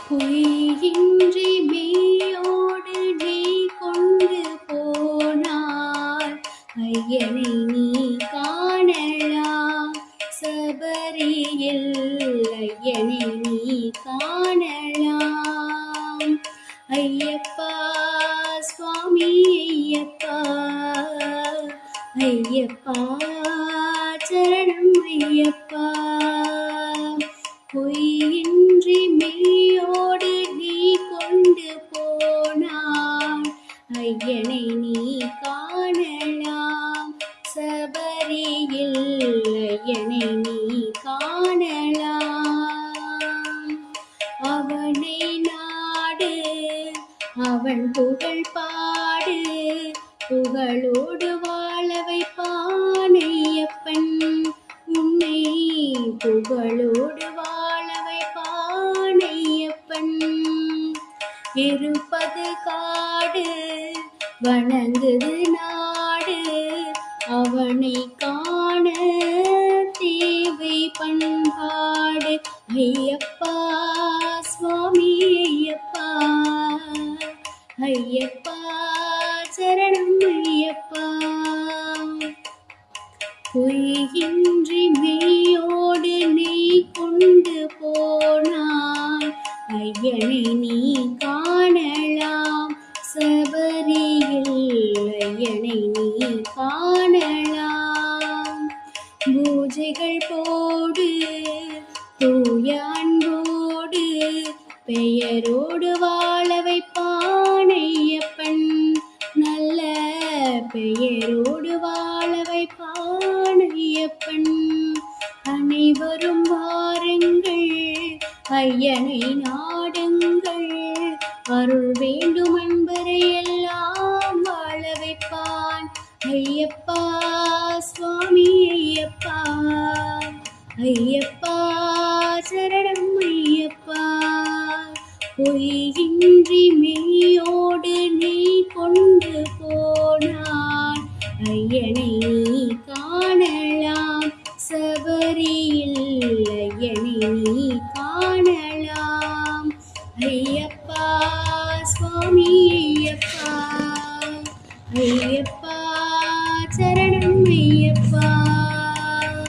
பொய்யின்றி மெய்யோடு நீ கொண்டு போனாய் ஐயனை நீ காணலாம் சபரியில் ஐயனை நீ காணலாம் ஐயப்பா சுவாமி ஐயப்பா ஐயப்பா சரணம் ஐயப்பா பொய்யின்றி மெய்யோடு நீ கொண்டு போனாய் ஐயனை நீ காணலாம் சபரியில் ஐயனை நீ காணலாம் அவனை நாடு அவன் புகழ் பாடு புகழோடு வாழ வைப்பான் ஐயப்பன் உன்னை புகழோடு வாழ வைப்பான் ஐயப்பன் இருப்பது காடு வணங்குது நாடு அவனை காண தேவை பண்பாடு ஐயப்பா சுவாமி ஐயப்பா ஐயப்பா சரணம் ஐயப்பா பொய்யின்றி மெய்யோடு நீ கொண்டு போனாய் ஐயனை நீ காணலாம் சபரியில் ஐயனை நீ காணலாம் பூஜைகள் போடு தூய அன்போடு பெயரோடு வாழ வைப்பான் ஐயப்பன் நல்ல பெயரோடு வாழ வைப்பான் ஐயப்பன் அனைவரும் வாருங்கள் ஐயனை நாடுங்கள் அருள் வேண்டும் அன்பரை எல்லாம் வாழ வைப்பான் ஐயப்பா சுவாமி ஐயப்பா ஐயப்பா சரணம் ஐயப்பா பொய்யின்றி மெய்யோடு நீ கொண்டு போனான் ஐயனை நீ காணலாம் சபரியில் ஐயனை நீ காணலாம் ஐயப்பா